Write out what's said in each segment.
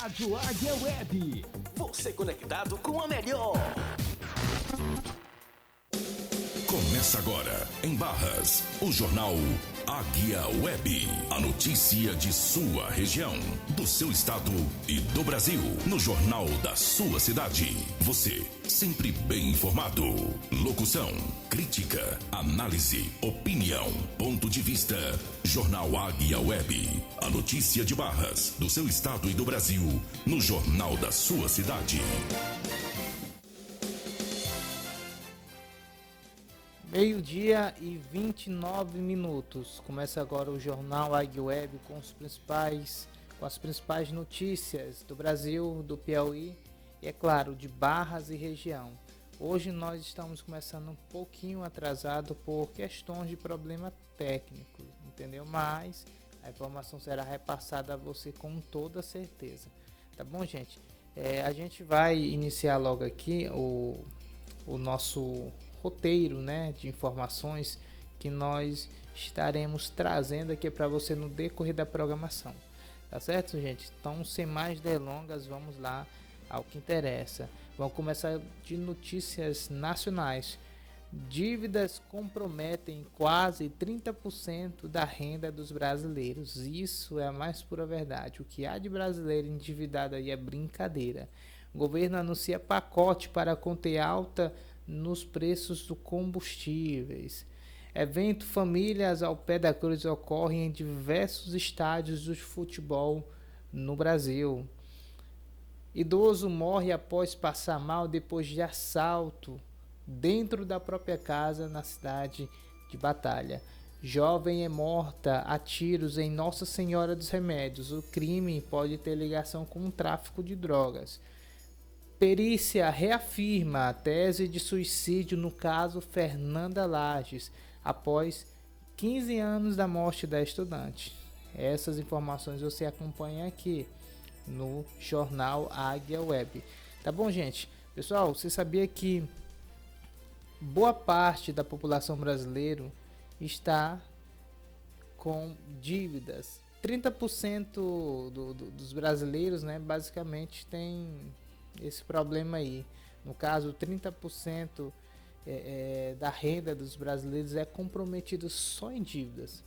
Rádio Águia Web. Você conectado com a melhor. Começa agora, em Barras, o jornal Águia Web. A notícia de sua região, do seu estado e do Brasil. No jornal da sua cidade. Você, sempre bem informado. Locução, crítica, análise, opinião, ponto de vista. Jornal Águia Web. A notícia de Barras, do seu estado e do Brasil. No jornal da sua cidade. Meio-dia e 29 minutos. Começa agora o Jornal Águia Web com as principais notícias do Brasil, do Piauí e, é claro, de Barras e região. Hoje nós estamos começando um pouquinho atrasado por questões de problema técnico, entendeu? Mas a informação será repassada a você com toda certeza. Tá bom, gente? A gente vai iniciar logo aqui o nosso roteiro, né, de informações que nós estaremos trazendo aqui para você no decorrer da programação. Tá certo, gente? Então, sem mais delongas, vamos lá ao que interessa. Vamos começar de notícias nacionais. Dívidas comprometem quase 30% da renda dos brasileiros. Isso é a mais pura verdade. O que há de brasileiro endividado aí é brincadeira. O governo anuncia pacote para conter alta nos preços dos combustíveis. Evento Famílias ao Pé da Cruz ocorre em diversos estádios de futebol no Brasil. Idoso morre após passar mal depois de assalto dentro da própria casa na cidade de Batalha. Jovem é morta a tiros em Nossa Senhora dos Remédios. O crime pode ter ligação com o tráfico de drogas. Perícia reafirma a tese de suicídio no caso Fernanda Lages, após 15 anos da morte da estudante. Essas informações você acompanha aqui no jornal Águia Web. Tá bom, gente? Pessoal, você sabia que boa parte da população brasileira está com dívidas? 30% dos brasileiros, né, basicamente tem esse problema aí. No caso, 30% da renda dos brasileiros é comprometida só em dívidas.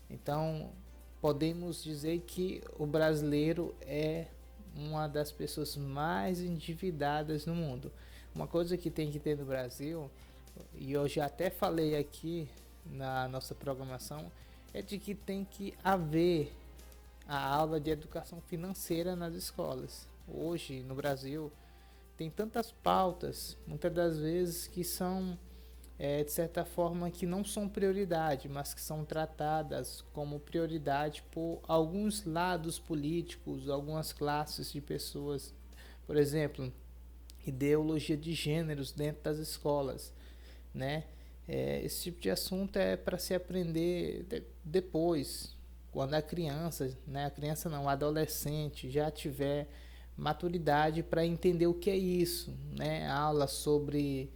Então, podemos dizer que o brasileiro é uma das pessoas mais endividadas no mundo. Uma coisa que tem que ter no Brasil, e eu já até falei aqui na nossa programação, é de que tem que haver a aula de educação financeira nas escolas. Hoje no Brasil tem tantas pautas, muitas das vezes que são de certa forma que não são prioridade, mas que são tratadas como prioridade por alguns lados políticos, algumas classes de pessoas. Por exemplo, ideologia de gêneros dentro das escolas, né? Esse tipo de assunto é para se aprender depois, quando a criança, né? A criança não, o adolescente já tiver maturidade para entender o que é isso, né? Aula sobre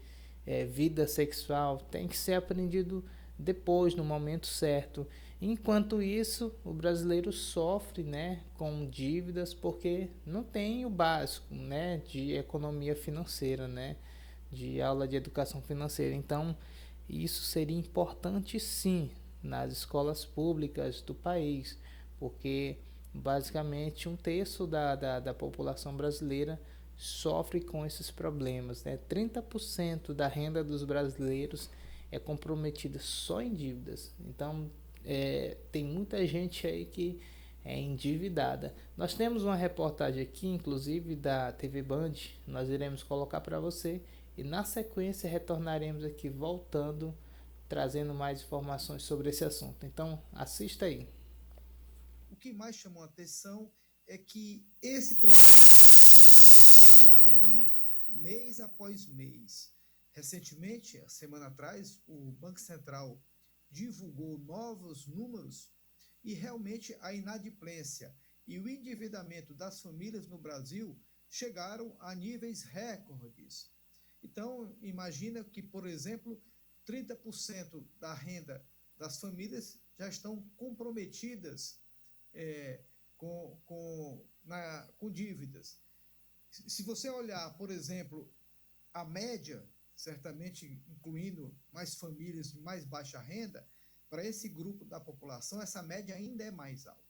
vida sexual tem que ser aprendido depois, no momento certo. Enquanto isso, o brasileiro sofre, né, com dívidas porque não tem o básico, né, de economia financeira, né, de aula de educação financeira. Então, isso seria importante sim nas escolas públicas do país, porque basicamente 1/3 da população brasileira sofre com esses problemas, né? 30% da renda dos brasileiros é comprometida só em dívidas. Então, tem muita gente aí que é endividada. Nós temos uma reportagem aqui, inclusive da TV Band, nós iremos colocar para você e na sequência retornaremos aqui voltando, trazendo mais informações sobre esse assunto. Então, assista aí. O que mais chamou a atenção é que esse problema ele vem se agravando mês após mês. Recentemente, a semana atrás, o Banco Central divulgou novos números e realmente a inadimplência e o endividamento das famílias no Brasil chegaram a níveis recordes. Então, imagina que, por exemplo, 30% da renda das famílias já estão comprometidas com dívidas. Se você olhar, por exemplo, a média, certamente incluindo mais famílias de mais baixa renda, para esse grupo da população, essa média ainda é mais alta.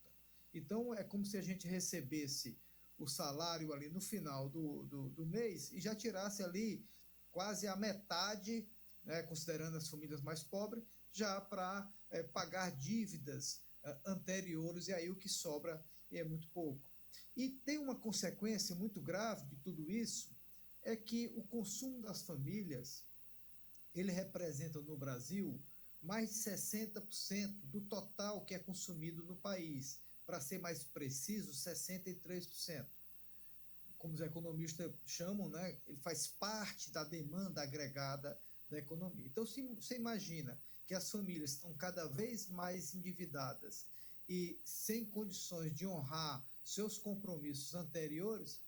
Então, é como se a gente recebesse o salário ali no final do mês e já tirasse ali quase a metade, né, considerando as famílias mais pobres, já para pagar dívidas anteriores, e aí o que sobra é muito pouco. E tem uma consequência muito grave de tudo isso, é que o consumo das famílias, ele representa no Brasil mais de 60% do total que é consumido no país. Para ser mais preciso, 63%. Como os economistas chamam, né, ele faz parte da demanda agregada da economia. Então, se você imagina que as famílias estão cada vez mais endividadas e sem condições de honrar seus compromissos anteriores,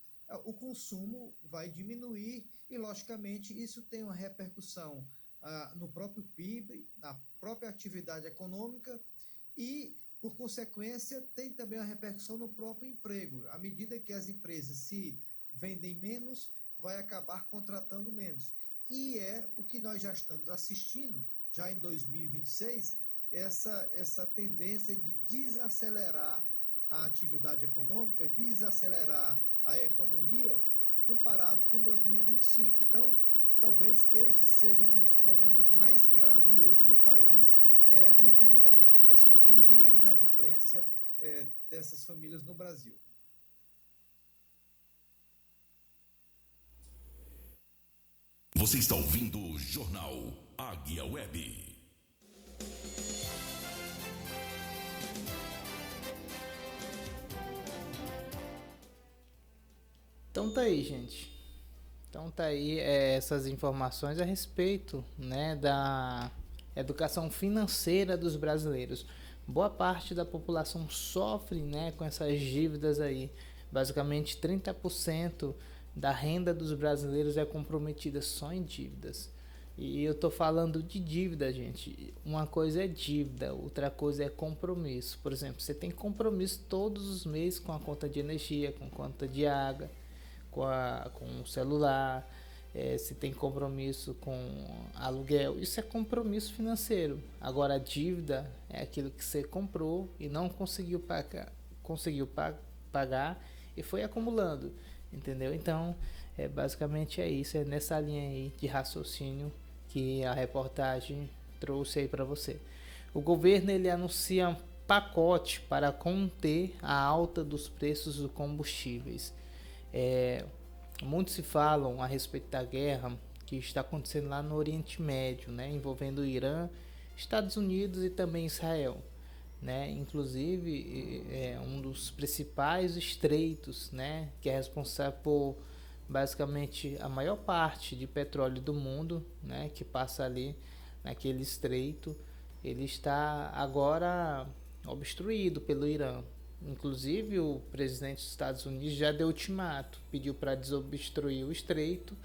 o consumo vai diminuir e, logicamente, isso tem uma repercussão no próprio PIB, na própria atividade econômica e, por consequência, tem também uma repercussão no próprio emprego. À medida que as empresas se vendem menos, vai acabar contratando menos. E é o que nós já estamos assistindo, já em 2026, essa tendência de desacelerar a atividade econômica, desacelerar a economia, comparado com 2025. Então, talvez esse seja um dos problemas mais graves hoje no país, do endividamento das famílias e a inadimplência dessas famílias no Brasil. Você está ouvindo o Jornal Águia Web. Então tá aí, gente. Então tá aí essas informações a respeito, né, da educação financeira dos brasileiros. Boa parte da população sofre, né, com essas dívidas aí. Basicamente 30% da renda dos brasileiros é comprometida só em dívidas. E eu tô falando de dívida, gente. Uma coisa é dívida, outra coisa é compromisso. Por exemplo, você tem compromisso todos os meses com a conta de energia, com a conta de água, com o celular, se tem compromisso com aluguel, isso é compromisso financeiro. Agora a dívida é aquilo que você comprou e não conseguiu pagar e foi acumulando, entendeu? Então, basicamente é isso, é nessa linha aí de raciocínio que a reportagem trouxe aí para você. O governo ele anuncia um pacote para conter a alta dos preços dos combustíveis. Muitos se falam a respeito da guerra que está acontecendo lá no Oriente Médio, né, envolvendo o Irã, Estados Unidos e também Israel, né, inclusive um dos principais estreitos, né, que é responsável por basicamente a maior parte de petróleo do mundo, né, que passa ali naquele estreito, ele está agora obstruído pelo Irã. Inclusive o presidente dos Estados Unidos já deu ultimato, pediu para desobstruir o estreito,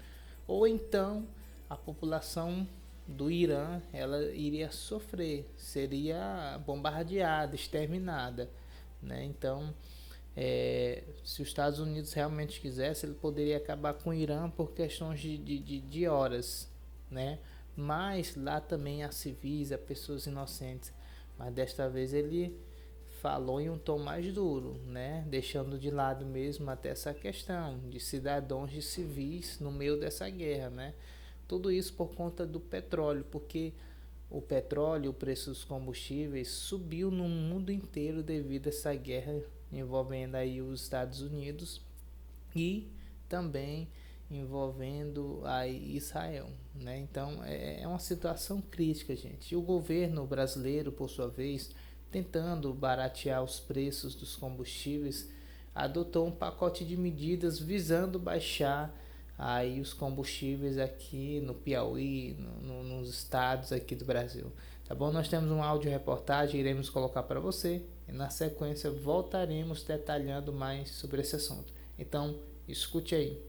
ou então a população do Irã ela iria sofrer, seria bombardeada, exterminada, né? Então, se os Estados Unidos realmente quisesse, ele poderia acabar com o Irã por questões de horas, né? Mas lá também há civis, há pessoas inocentes, mas desta vez ele falou em um tom mais duro, né? Deixando de lado mesmo até essa questão de cidadãos de civis no meio dessa guerra, né? Tudo isso por conta do petróleo, porque o petróleo, o preço dos combustíveis subiu no mundo inteiro devido a essa guerra envolvendo aí os Estados Unidos e também envolvendo aí Israel, né? Então é uma situação crítica, gente. E o governo brasileiro, por sua vez, tentando baratear os preços dos combustíveis, adotou um pacote de medidas visando baixar aí os combustíveis aqui no Piauí, nos estados aqui do Brasil. Tá bom? Nós temos um áudio reportagem, iremos colocar para você e na sequência voltaremos detalhando mais sobre esse assunto. Então, escute aí.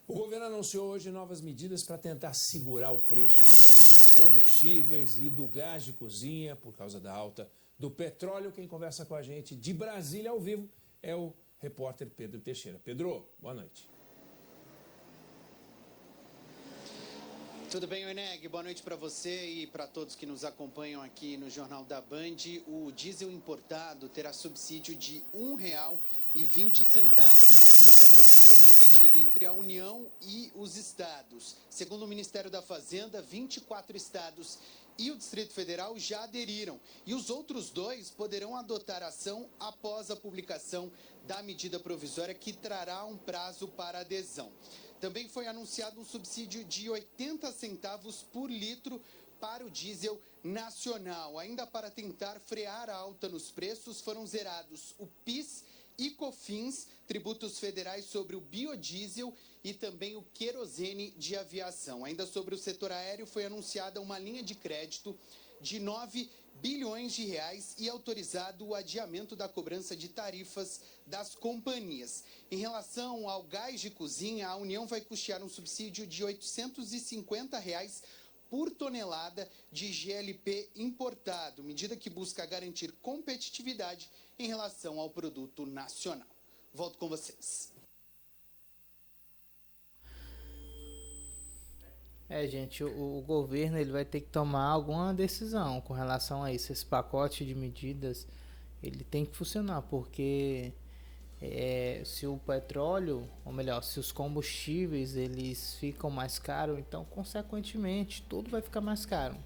O governo anunciou hoje novas medidas para tentar segurar o preço dos combustíveis e do gás de cozinha por causa da alta do petróleo. Quem conversa com a gente de Brasília ao vivo é o repórter Pedro Teixeira. Pedro, boa noite. Tudo bem, Oeneg? Boa noite para você e para todos que nos acompanham aqui no Jornal da Band. O diesel importado terá subsídio de R$ 1,20, com o valor dividido entre a União e os estados. Segundo o Ministério da Fazenda, 24 estados e o Distrito Federal já aderiram. E os outros 2 poderão adotar ação após a publicação da medida provisória, que trará um prazo para adesão. Também foi anunciado um subsídio de 80 centavos por litro para o diesel nacional. Ainda para tentar frear a alta nos preços, foram zerados o PIS e COFINS, tributos federais sobre o biodiesel e também o querosene de aviação. Ainda sobre o setor aéreo, foi anunciada uma linha de crédito de 9 bilhões de reais e autorizado o adiamento da cobrança de tarifas das companhias. Em relação ao gás de cozinha, a União vai custear um subsídio de R$ 850 por tonelada de GLP importado, medida que busca garantir competitividade em relação ao produto nacional. Volto com vocês. Gente, o governo ele vai ter que tomar alguma decisão com relação a isso. Esse pacote de medidas ele tem que funcionar, porque se o petróleo, ou melhor, se os combustíveis eles ficam mais caros, então consequentemente tudo vai ficar mais caro,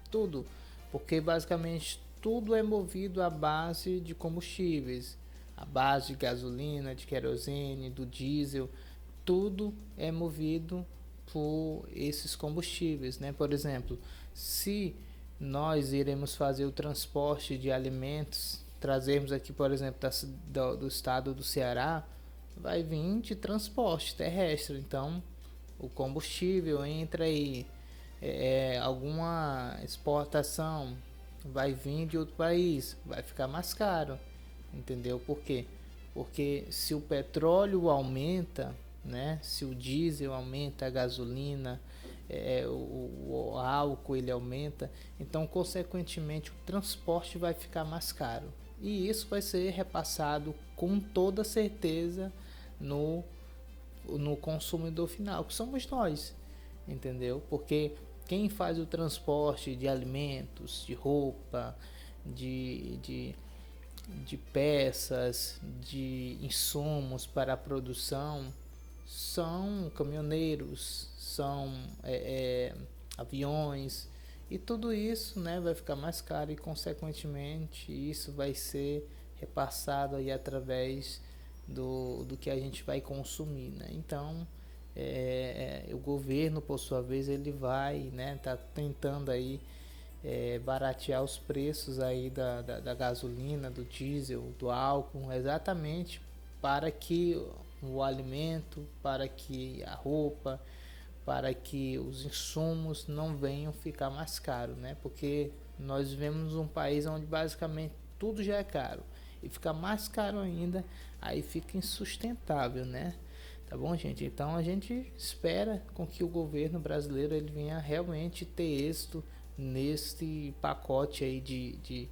tudo, porque basicamente tudo é movido à base de combustíveis, à base de gasolina, de querosene, do diesel, tudo é movido por esses combustíveis, né? Por exemplo, se nós iremos fazer o transporte de alimentos, trazermos aqui, por exemplo, do estado do Ceará, vai vir de transporte terrestre, então o combustível entra aí, alguma exportação vai vir de outro país, vai ficar mais caro, entendeu? Por quê? Porque se o petróleo aumenta, né? Se o diesel aumenta, a gasolina, o álcool ele aumenta, então consequentemente o transporte vai ficar mais caro, e isso vai ser repassado com toda certeza no consumidor final, que somos nós, entendeu? Porque quem faz o transporte de alimentos, de roupa, de peças, de insumos para a produção são caminhoneiros, são aviões, e tudo isso, né, vai ficar mais caro, e consequentemente isso vai ser repassado aí através do que a gente vai consumir, né? Então o governo, por sua vez, ele vai, né, tá tentando aí baratear os preços aí da gasolina, do diesel, do álcool, exatamente para que o alimento, para que a roupa, para que os insumos não venham ficar mais caros, né? Porque nós vivemos um país onde basicamente tudo já é caro, e ficar mais caro ainda, aí fica insustentável, né? Tá bom, gente? Então a gente espera com que o governo brasileiro ele venha realmente ter êxito nesse pacote aí de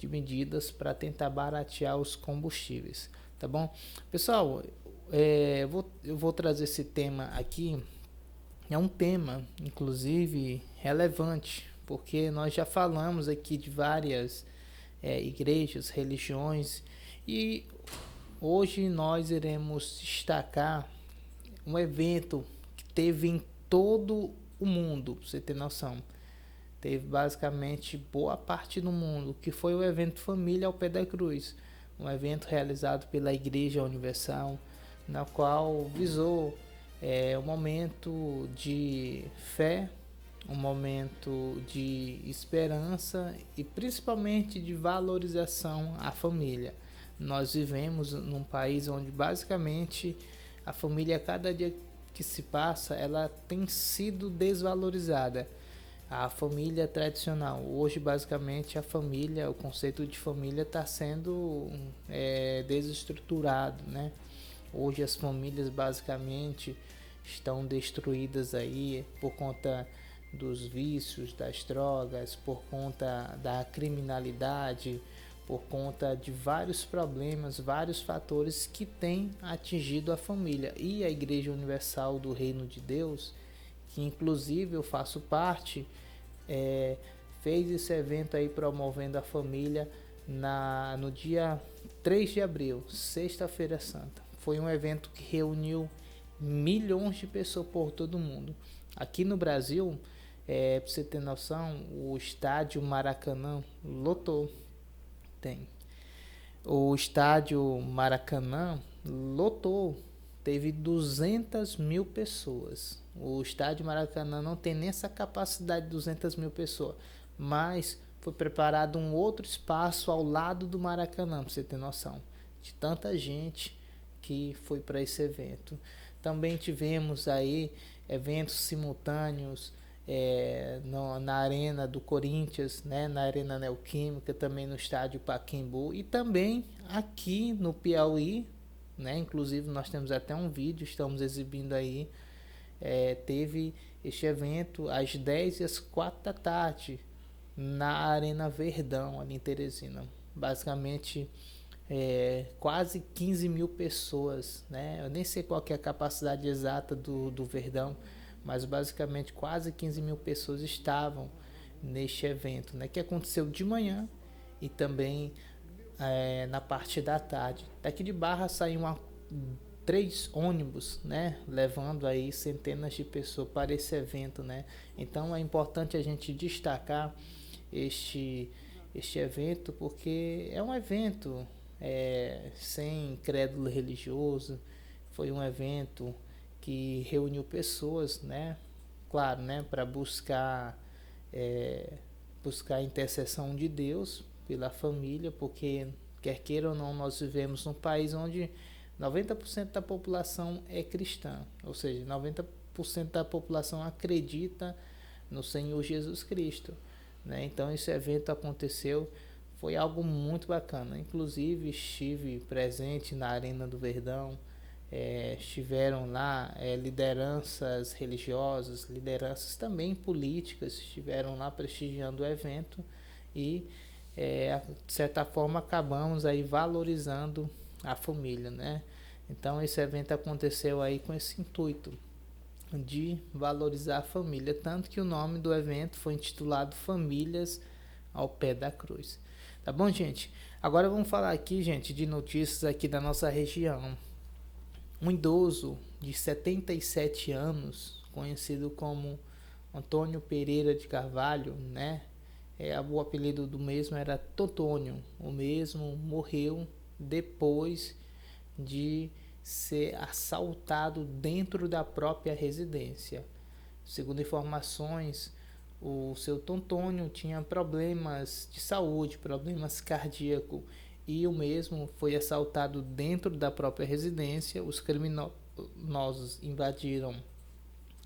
medidas para tentar baratear os combustíveis. Tá bom? Pessoal, eu vou trazer esse tema aqui. É um tema, inclusive, relevante, porque nós já falamos aqui de várias igrejas, religiões, e hoje nós iremos destacar um evento que teve em todo o mundo, pra você ter noção. Teve basicamente boa parte do mundo, que foi o evento Família ao Pé da Cruz. Um evento realizado pela Igreja Universal, na qual visou um momento de fé, um momento de esperança e principalmente de valorização à família. Nós vivemos num país onde basicamente a família, cada dia que se passa, ela tem sido desvalorizada. A família tradicional, hoje basicamente a família, o conceito de família está sendo desestruturado, né? Hoje as famílias basicamente estão destruídas aí por conta dos vícios, das drogas, por conta da criminalidade, por conta de vários problemas, vários fatores que têm atingido a família. E a Igreja Universal do Reino de Deus, que inclusive eu faço parte, fez esse evento aí promovendo a família no dia 3 de abril, Sexta-feira Santa. Foi um evento que reuniu milhões de pessoas por todo mundo. Aqui no Brasil, para você ter noção, o estádio Maracanã lotou. O estádio Maracanã lotou, teve 200 mil pessoas. O estádio Maracanã não tem nem essa capacidade de 200 mil pessoas, mas foi preparado um outro espaço ao lado do Maracanã, para você ter noção de tanta gente que foi para esse evento. Também tivemos aí eventos simultâneos na Arena do Corinthians, né, na Arena Neoquímica, também no estádio Pacaembu e também aqui no Piauí, né, inclusive nós temos até um vídeo, estamos exibindo aí, teve este evento às 10 e às 4 da tarde na Arena Verdão, ali em Teresina. Basicamente quase 15 mil pessoas, né? Eu nem sei qual que é a capacidade exata do Verdão, mas basicamente quase 15 mil pessoas estavam neste evento, né? Que aconteceu de manhã e também na parte da tarde. Daqui de Barra saíram 3 ônibus, né? Levando aí centenas de pessoas para esse evento, né? Então é importante a gente destacar este evento, porque é um evento sem crédulo religioso. Foi um evento que reuniu pessoas, né? Claro, né? Para buscar a intercessão de Deus pela família, porque quer queira ou não, nós vivemos num país onde 90% da população é cristã, ou seja, 90% da população acredita no Senhor Jesus Cristo, né? Então esse evento aconteceu, foi algo muito bacana. Inclusive estive presente na Arena do Verdão, estiveram lá lideranças religiosas, lideranças também políticas, estiveram lá prestigiando o evento e de certa forma acabamos aí valorizando a família, né? Então esse evento aconteceu aí com esse intuito de valorizar a família, tanto que o nome do evento foi intitulado Famílias ao Pé da Cruz. Tá bom, gente? Agora vamos falar aqui, gente, de notícias aqui da nossa região. Um idoso de 77 anos, conhecido como Antônio Pereira de Carvalho, né? O apelido do mesmo era Totônio. O mesmo morreu depois de ser assaltado dentro da própria residência. Segundo informações, o seu Totônio tinha problemas de saúde, problemas cardíacos, e o mesmo foi assaltado dentro da própria residência. Os criminosos invadiram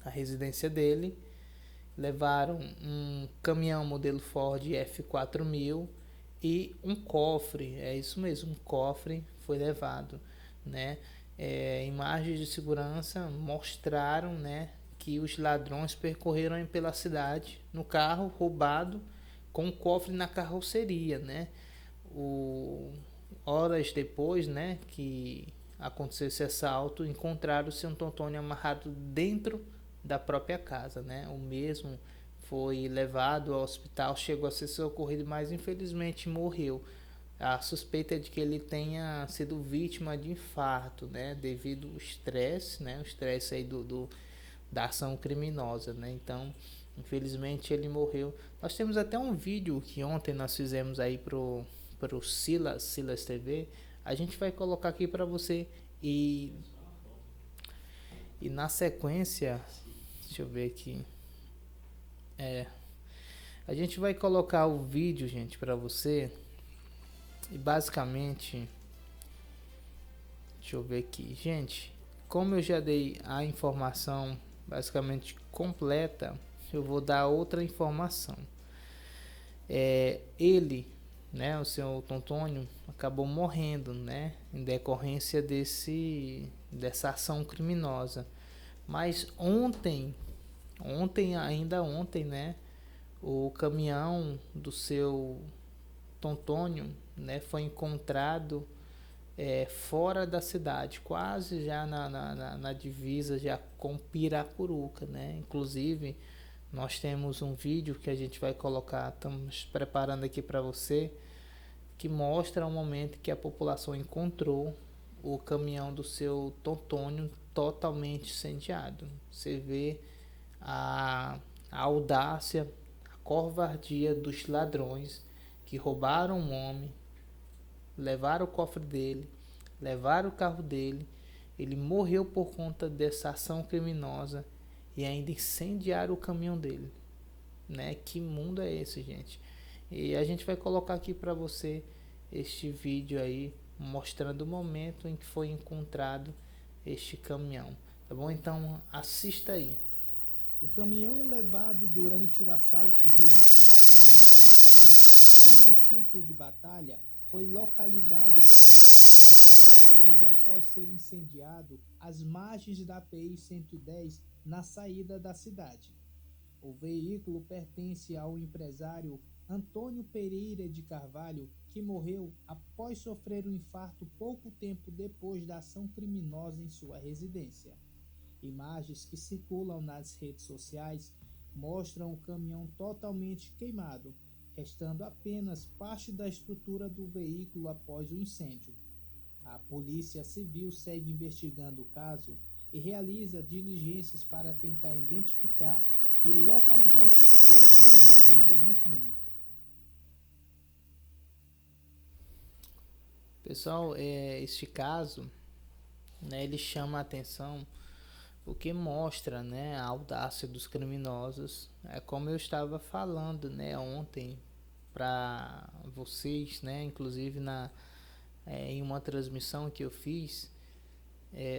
a residência dele, levaram um caminhão modelo Ford F4000 e um cofre, isso mesmo, um cofre foi levado, né? Imagens de segurança mostraram, né, que os ladrões percorreram pela cidade no carro roubado com um cofre na carroceria, né? Horas depois, né, que aconteceu esse assalto, encontraram o seu Antônio amarrado dentro da própria casa, né? O mesmo foi levado ao hospital, chegou a ser socorrido, mas infelizmente morreu. A suspeita é de que ele tenha sido vítima de infarto, né, devido ao estresse, né, o estresse aí da ação criminosa, né? Então, infelizmente ele morreu. Nós temos até um vídeo que ontem nós fizemos aí pro Silas TV. A gente vai colocar aqui para você e na sequência, deixa eu ver aqui. A gente vai colocar o vídeo, gente, para você. E basicamente, deixa eu ver aqui, gente, como eu já dei a informação basicamente completa, eu vou dar outra informação. Ele, né, o senhor Antônio, acabou morrendo, né, em decorrência dessa ação criminosa. Mas ontem ainda ontem, né, o caminhão do seu Tontônio, né, foi encontrado fora da cidade, quase já na divisa já com Piracuruca, né? Inclusive, nós temos um vídeo que a gente vai colocar, estamos preparando aqui para você, que mostra o momento que a população encontrou o caminhão do seu Tontônio totalmente incendiado. Você vê a audácia, a covardia dos ladrões que roubaram um homem, levaram o cofre dele, levaram o carro dele, ele morreu por conta dessa ação criminosa e ainda incendiaram o caminhão dele, né? Que mundo é esse, gente? E a gente vai colocar aqui para você este vídeo aí mostrando o momento em que foi encontrado este caminhão, tá bom? Então assista aí. O caminhão levado durante o assalto registrado no último domingo no município de Batalha foi localizado completamente destruído após ser incendiado às margens da PI-110 na saída da cidade. O veículo pertence ao empresário Antônio Pereira de Carvalho, que morreu após sofrer um infarto pouco tempo depois da ação criminosa em sua residência. Imagens que circulam nas redes sociais mostram o caminhão totalmente queimado, restando apenas parte da estrutura do veículo após o incêndio. A Polícia Civil segue investigando o caso e realiza diligências para tentar identificar e localizar os suspeitos envolvidos no crime. Pessoal, este caso, né, ele chama a atenção porque mostra, né, a audácia dos criminosos. É como eu estava falando, né, ontem para vocês, né, inclusive em uma transmissão que eu fiz.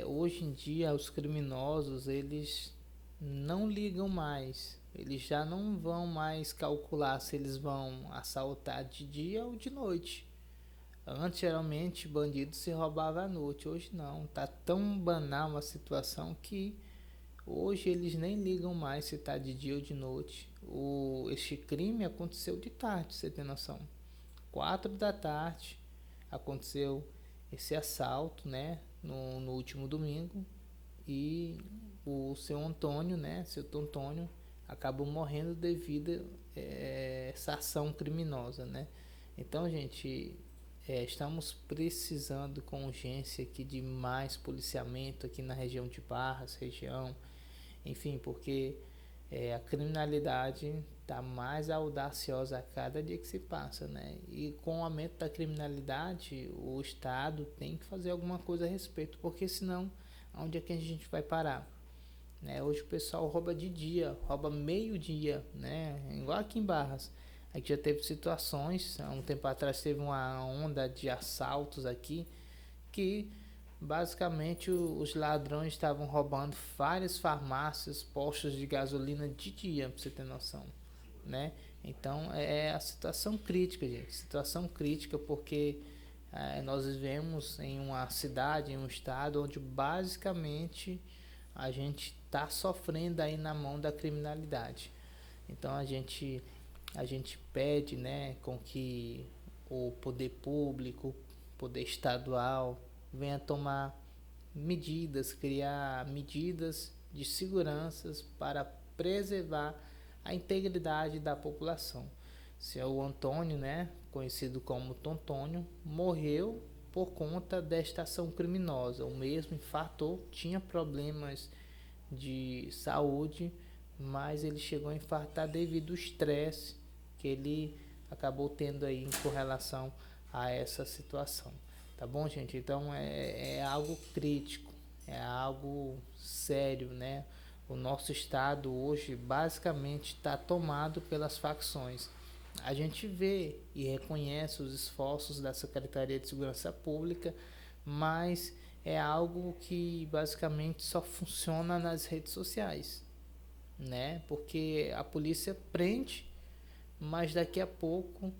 Hoje em dia os criminosos, eles não ligam mais, eles já não vão mais calcular se eles vão assaltar de dia ou de noite. Antes, geralmente, bandido se roubava à noite. Hoje não. Tá tão banal a situação que hoje eles nem ligam mais se tá de dia ou de noite. Este crime aconteceu de tarde, você tem noção. 4 da tarde aconteceu esse assalto, né? No último domingo. E o seu Antônio, né? Seu Tontônio acabou morrendo devido a essa ação criminosa, né? Então, gente... estamos precisando com urgência aqui de mais policiamento aqui na região de Barras, enfim, porque a criminalidade está mais audaciosa a cada dia que se passa, né? E com o aumento da criminalidade, o Estado tem que fazer alguma coisa a respeito, porque senão, onde é que a gente vai parar? Né? Hoje o pessoal rouba de dia, rouba meio-dia, né? Igual aqui em Barras. Aqui já teve situações, há um tempo atrás teve uma onda de assaltos aqui, que basicamente os ladrões estavam roubando várias farmácias, postos de gasolina de dia, para você ter noção, né? Então é a situação crítica, gente, situação crítica, porque nós vivemos em uma cidade, em um estado onde basicamente a gente está sofrendo aí na mão da criminalidade. Então a gente pede, né, com que o poder público, poder estadual, venha tomar medidas, criar medidas de segurança para preservar a integridade da população. Seu Antônio, né, conhecido como Tontônio, morreu por conta desta ação criminosa. O mesmo infartou, tinha problemas de saúde, mas ele chegou a infartar devido ao estresse que ele acabou tendo aí com relação a essa situação, tá bom, gente? Então é algo crítico, é algo sério, né? O nosso estado hoje basicamente está tomado pelas facções. A gente vê e reconhece os esforços da Secretaria de Segurança Pública, mas é algo que basicamente só funciona nas redes sociais, né? Porque a polícia prende, mas daqui a pouco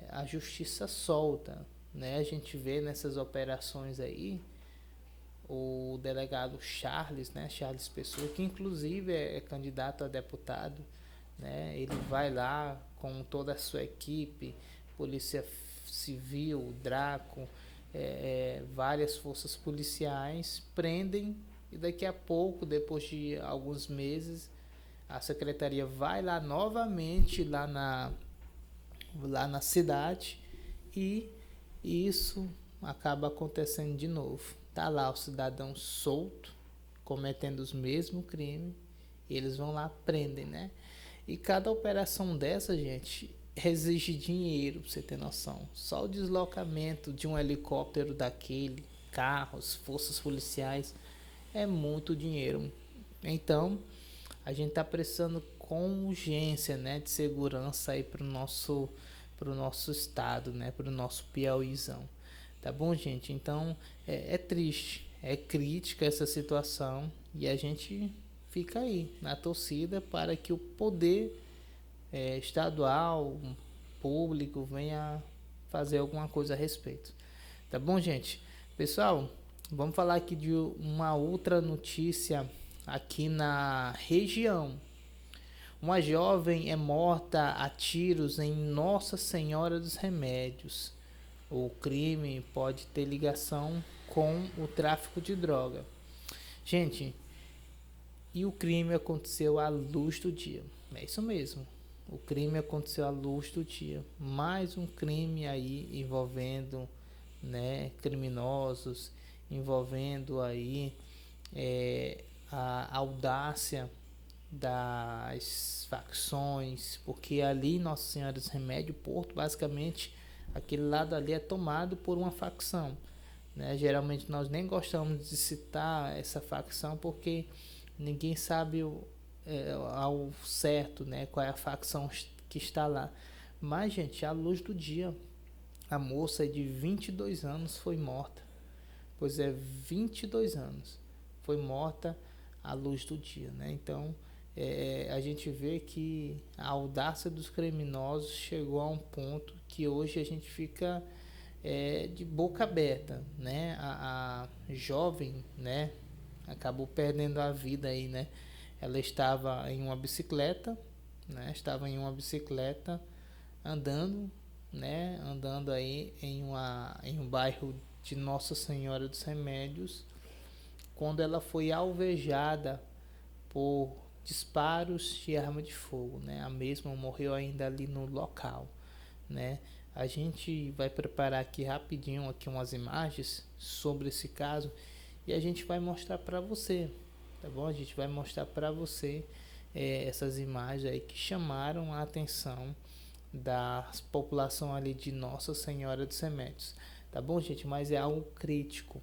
a justiça solta, né? A gente vê nessas operações aí o delegado Charles, né, Charles Pessoa, que inclusive é candidato a deputado, né, ele vai lá com toda a sua equipe, Polícia Civil, Draco, várias forças policiais, prendem, e daqui a pouco, depois de alguns meses, a secretaria vai lá novamente lá na cidade, e isso acaba acontecendo de novo. Tá lá o cidadão solto, cometendo os mesmos crimes, e eles vão lá, prendem, né? E cada operação dessa, gente, exige dinheiro, pra você ter noção. Só o deslocamento de um helicóptero daquele, carros, forças policiais, é muito dinheiro. Então, a gente tá precisando com urgência, né, de segurança aí pro nosso estado, né, pro nosso Piauizão. Tá bom, gente? Então, é triste, é crítica essa situação, e a gente fica aí na torcida para que o poder estadual, público, venha fazer alguma coisa a respeito. Tá bom, gente? Pessoal, vamos falar aqui de uma outra notícia aqui na região. Uma jovem é morta a tiros em Nossa Senhora dos Remédios. O crime pode ter ligação com o tráfico de droga. Gente, e o crime aconteceu à luz do dia. É isso mesmo. O crime aconteceu à luz do dia. Mais um crime aí envolvendo, né, criminosos, envolvendo aí a audácia das facções, porque ali Nossa Senhora dos Remédios, Porto, basicamente aquele lado ali é tomado por uma facção, né? Geralmente nós nem gostamos de citar essa facção porque ninguém sabe ao certo, né, qual é a facção que está lá. Mas, gente, à luz do dia, a moça de 22 anos foi morta. Pois 22 anos foi morta à luz do dia, né? Então, a gente vê que a audácia dos criminosos chegou a um ponto que hoje a gente fica de boca aberta, né? A jovem, né, acabou perdendo a vida aí, né? Ela estava em uma bicicleta, né? Estava em uma bicicleta andando, né? Andando aí em um bairro de Nossa Senhora dos Remédios, quando ela foi alvejada por disparos de arma de fogo, né? A mesma morreu ainda ali no local, né? A gente vai preparar aqui rapidinho aqui umas imagens sobre esse caso e a gente vai mostrar para você, tá bom? A gente vai mostrar para você essas imagens aí que chamaram a atenção da população ali de Nossa Senhora dos Remédios, tá bom, gente? Mas é algo crítico.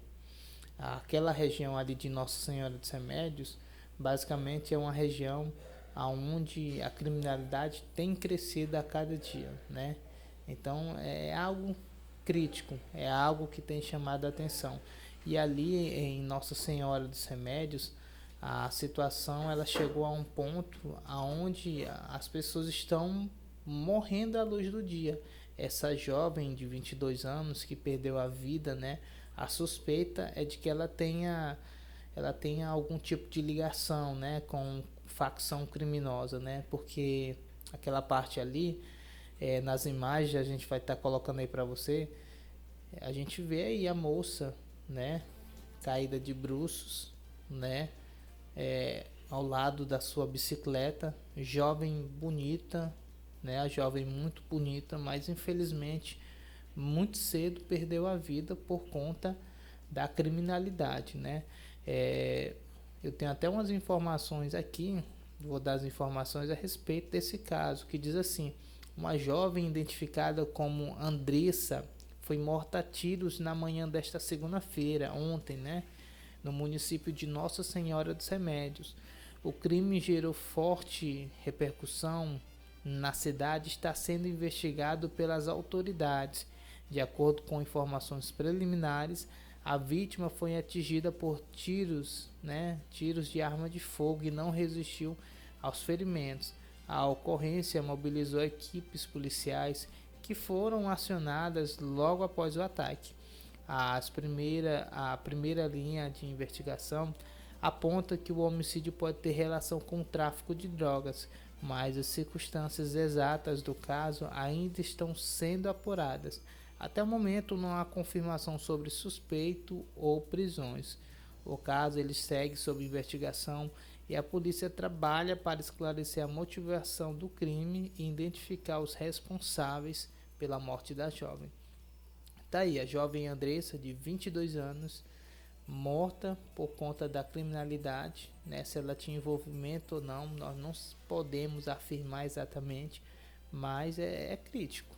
Aquela região ali de Nossa Senhora dos Remédios basicamente é uma região onde a criminalidade tem crescido a cada dia, né? Então é algo crítico, é algo que tem chamado a atenção. E ali em Nossa Senhora dos Remédios, a situação ela chegou a um ponto onde as pessoas estão morrendo à luz do dia. Essa jovem de 22 anos que perdeu a vida, né? A suspeita é de que ela tenha algum tipo de ligação, né, com facção criminosa, né? Porque aquela parte ali, nas imagens a gente vai estar colocando aí para você, a gente vê aí a moça, né, caída de bruços, né, ao lado da sua bicicleta, jovem bonita, né, a jovem muito bonita, mas infelizmente muito cedo perdeu a vida por conta da criminalidade, né? Eu tenho até umas informações aqui, vou dar as informações a respeito desse caso, que diz assim: uma jovem identificada como Andressa foi morta a tiros na manhã desta segunda-feira, ontem, né, no município de Nossa Senhora dos Remédios. O crime gerou forte repercussão na cidade e está sendo investigado pelas autoridades. De acordo com informações preliminares, a vítima foi atingida por tiros, né, tiros de arma de fogo e não resistiu aos ferimentos. A ocorrência mobilizou equipes policiais que foram acionadas logo após o ataque. A primeira linha de investigação aponta que o homicídio pode ter relação com o tráfico de drogas, mas as circunstâncias exatas do caso ainda estão sendo apuradas. Até o momento não há confirmação sobre suspeito ou prisões. O caso ele segue sob investigação e a polícia trabalha para esclarecer a motivação do crime e identificar os responsáveis pela morte da jovem. Tá aí, a jovem Andressa, de 22 anos, morta por conta da criminalidade, né? Se ela tinha envolvimento ou não, nós não podemos afirmar exatamente, mas é crítico.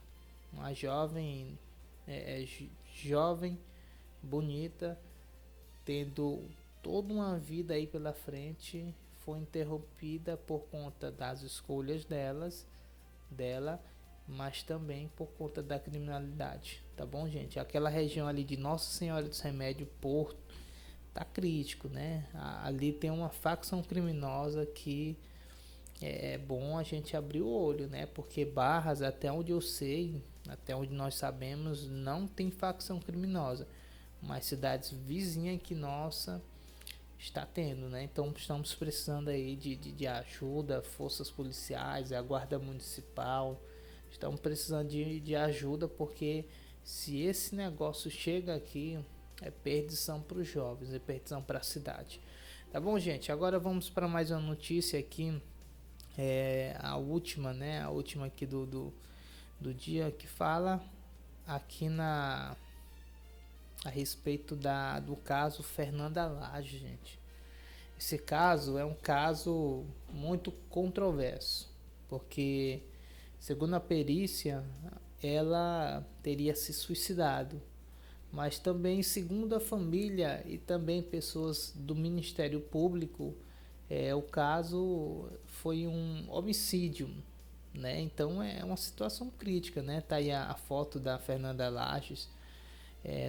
Uma jovem, jovem, bonita, tendo toda uma vida aí pela frente, foi interrompida por conta das escolhas dela, mas também por conta da criminalidade, tá bom, gente? Aquela região ali de Nossa Senhora dos Remédios, Porto, tá crítico, né? Ali tem uma facção criminosa que é bom a gente abrir o olho, né? Porque Barras, até onde eu sei, até onde nós sabemos, não tem facção criminosa, mas cidades vizinhas que nossa está tendo, né? Então estamos precisando aí de ajuda, forças policiais, a guarda municipal, estamos precisando de ajuda, porque se esse negócio chega aqui, é perdição para os jovens, é perdição para a cidade. Tá bom, gente? Agora vamos para mais uma notícia aqui, a última, né? A última aqui do dia, que fala aqui a respeito do caso Fernanda Lage, gente. Esse caso é um caso muito controverso, porque, segundo a perícia, ela teria se suicidado, mas também, segundo a família e também pessoas do Ministério Público, o caso foi um homicídio, né? Então é uma situação crítica, né? Tá aí a foto da Fernanda Lage,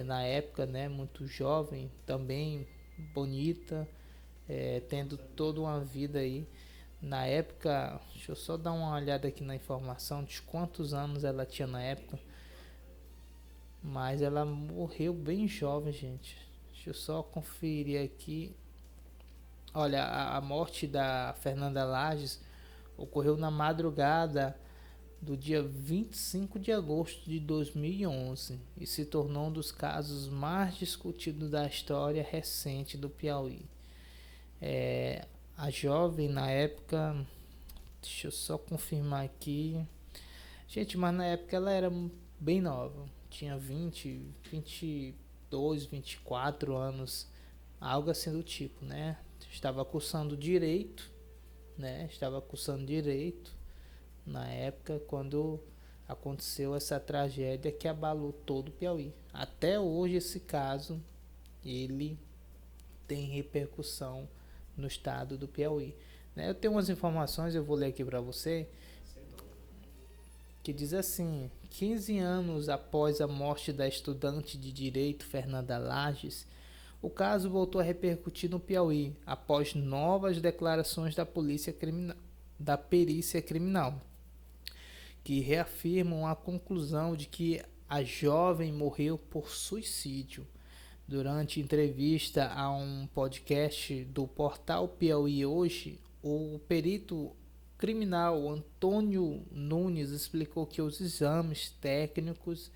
na época, né? Muito jovem, também bonita, tendo toda uma vida aí. Na época, deixa eu só dar uma olhada aqui na informação de quantos anos ela tinha na época. Mas ela morreu bem jovem, gente. Deixa eu só conferir aqui. Olha, a morte da Fernanda Lage ocorreu na madrugada do dia 25 de agosto de 2011 e se tornou um dos casos mais discutidos da história recente do Piauí. A jovem, na época, deixa eu só confirmar aqui. Gente, mas na época ela era bem nova. Tinha 22, 24 anos, algo assim do tipo, né? Estava cursando direito, né? Estava cursando direito na época quando aconteceu essa tragédia que abalou todo o Piauí. Até hoje esse caso, ele tem repercussão no estado do Piauí, né? Eu tenho umas informações, eu vou ler aqui para você, que diz assim: 15 anos após a morte da estudante de direito Fernanda Lage, o caso voltou a repercutir no Piauí após novas declarações da perícia criminal, que reafirmam a conclusão de que a jovem morreu por suicídio. Durante entrevista a um podcast do portal Piauí Hoje, o perito criminal Antônio Nunes explicou que os exames técnicos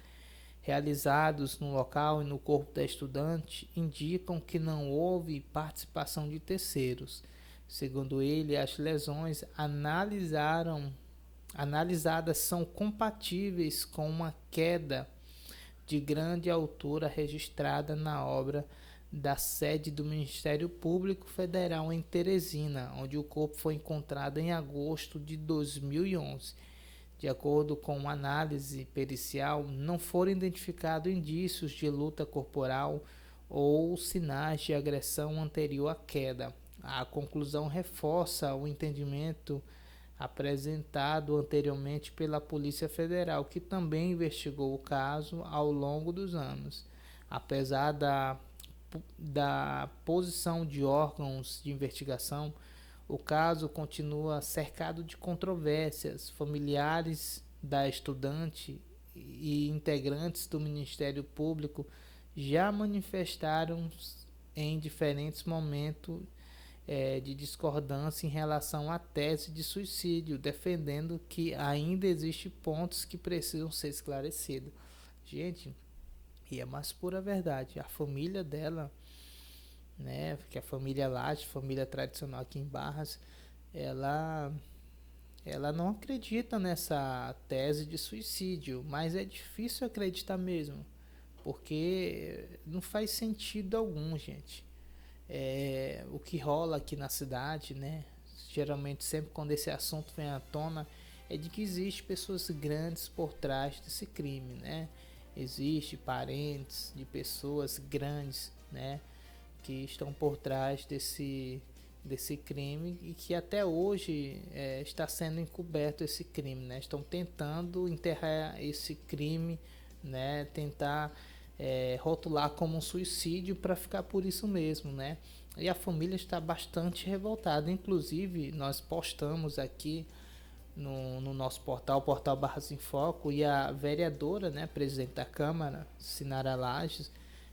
realizados no local e no corpo da estudante indicam que não houve participação de terceiros. Segundo ele, as lesões analisadas são compatíveis com uma queda de grande altura registrada na obra da sede do Ministério Público Federal em Teresina, onde o corpo foi encontrado em agosto de 2011. De acordo com uma análise pericial, não foram identificados indícios de luta corporal ou sinais de agressão anterior à queda. A conclusão reforça o entendimento apresentado anteriormente pela Polícia Federal, que também investigou o caso ao longo dos anos. Apesar da posição de órgãos de investigação, o caso continua cercado de controvérsias. Familiares da estudante e integrantes do Ministério Público já manifestaram em diferentes momentos de discordância em relação à tese de suicídio, defendendo que ainda existem pontos que precisam ser esclarecidos. Gente, e é mais pura verdade, a família dela, né, que é a família Laje, família tradicional aqui em Barras, ela não acredita nessa tese de suicídio, mas é difícil acreditar mesmo, porque não faz sentido algum, gente. O que rola aqui na cidade, né, geralmente sempre quando esse assunto vem à tona, é de que existe pessoas grandes por trás desse crime, né? Existe parentes de pessoas grandes, né, que estão por trás desse crime e que até hoje está sendo encoberto esse crime, né? Estão tentando enterrar esse crime, né? Tentar rotular como um suicídio para ficar por isso mesmo, né? E a família está bastante revoltada. Inclusive, nós postamos aqui no nosso portal Barras em Foco, e a vereadora, né, presidente da Câmara, Sinara Lages,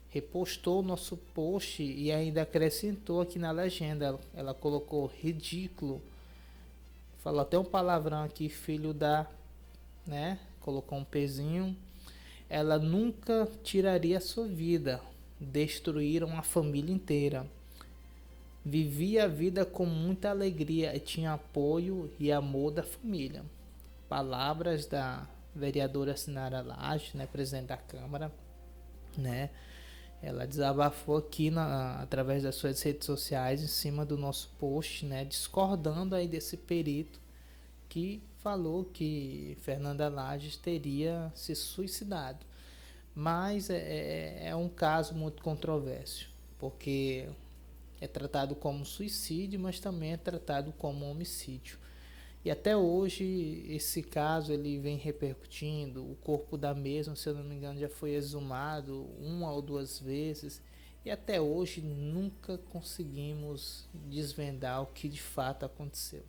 repostou o nosso post e ainda acrescentou aqui na legenda. Ela colocou ridículo, falou até um palavrão aqui, filho da, né, colocou um pezinho. Ela nunca tiraria a sua vida, destruíram a família inteira. Vivia a vida com muita alegria e tinha apoio e amor da família. Palavras da vereadora Sinara Lages, né, presidente da Câmara, né? Ela desabafou aqui através das suas redes sociais em cima do nosso post, né, discordando aí desse perito que falou que Fernanda Lages teria se suicidado. Mas é um caso muito controverso, porque é tratado como suicídio, mas também é tratado como homicídio. E até hoje esse caso ele vem repercutindo. O corpo da mesma, se eu não me engano, já foi exumado 1 ou 2 vezes. E até hoje nunca conseguimos desvendar o que de fato aconteceu,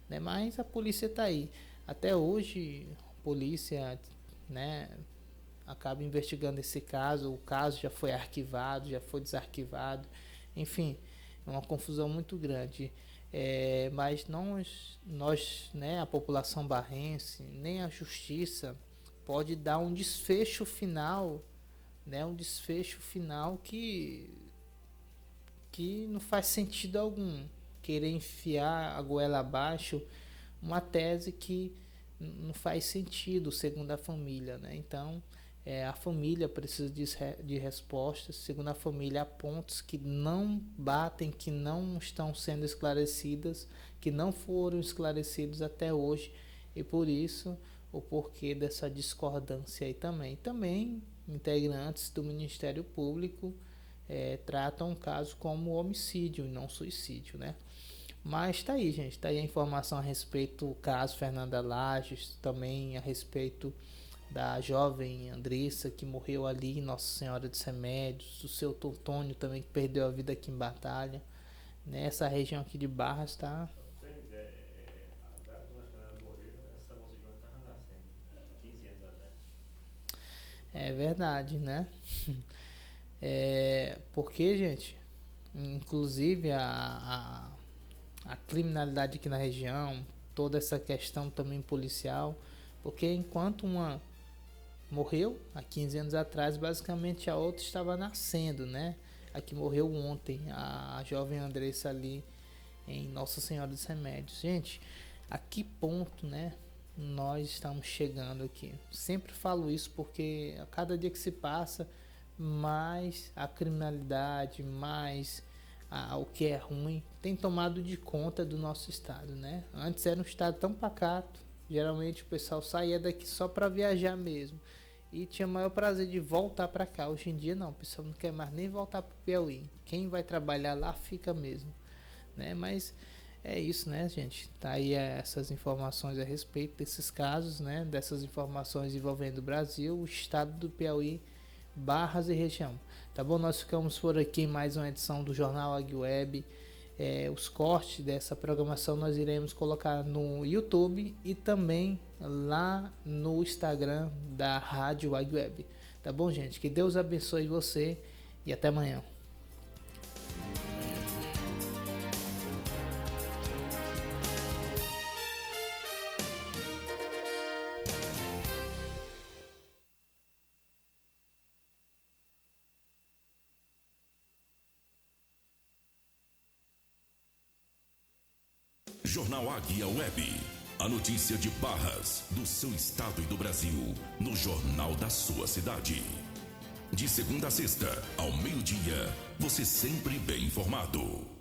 né? Mas a polícia está aí. Até hoje a polícia, né, acaba investigando esse caso. O caso já foi arquivado, já foi desarquivado. Enfim, é uma confusão muito grande. Mas nós, né, a população barrense, nem a justiça pode dar um desfecho final, né, que não faz sentido algum, querer enfiar a goela abaixo uma tese que não faz sentido, segundo a família, né? Então a família precisa de respostas. Segundo a família, há pontos que não batem, que não estão sendo esclarecidas, que não foram esclarecidos até hoje, e por isso o porquê dessa discordância aí também. Também integrantes do Ministério Público tratam o caso como homicídio e não suicídio, né? Mas tá aí, gente, tá aí a informação a respeito do caso Fernanda Lages, também a respeito da jovem Andressa, que morreu ali em Nossa Senhora dos Remédios, do seu Totônio também, que perdeu a vida aqui em Batalha. Nessa região aqui de Barras, tá? É verdade, né? Porque, gente, inclusive a criminalidade aqui na região, toda essa questão também policial, porque enquanto uma morreu há 15 anos atrás, basicamente a outra estava nascendo, né? A que morreu ontem, a jovem Andressa ali em Nossa Senhora dos Remédios. Gente, a que ponto, né, nós estamos chegando aqui? Sempre falo isso porque a cada dia que se passa, mais a criminalidade, mais o que é ruim tem tomado de conta do nosso estado, né? Antes era um estado tão pacato, geralmente o pessoal saía daqui só para viajar mesmo e tinha maior prazer de voltar para cá. Hoje em dia não, o pessoal não quer mais nem voltar para o Piauí. Quem vai trabalhar lá fica mesmo, né? Mas é isso, né, gente? Tá aí essas informações a respeito desses casos, né? Dessas informações envolvendo o Brasil, o estado do Piauí, Barras e região. Tá bom? Nós ficamos por aqui em mais uma edição do Jornal Águia Web. Os cortes dessa programação nós iremos colocar no YouTube e também lá no Instagram da Rádio Águia Web. Tá bom, gente? Que Deus abençoe você e até amanhã. Jornal Águia Web. A notícia de Barras, do seu estado e do Brasil, no jornal da sua cidade. De segunda a sexta, ao meio-dia, você sempre bem informado.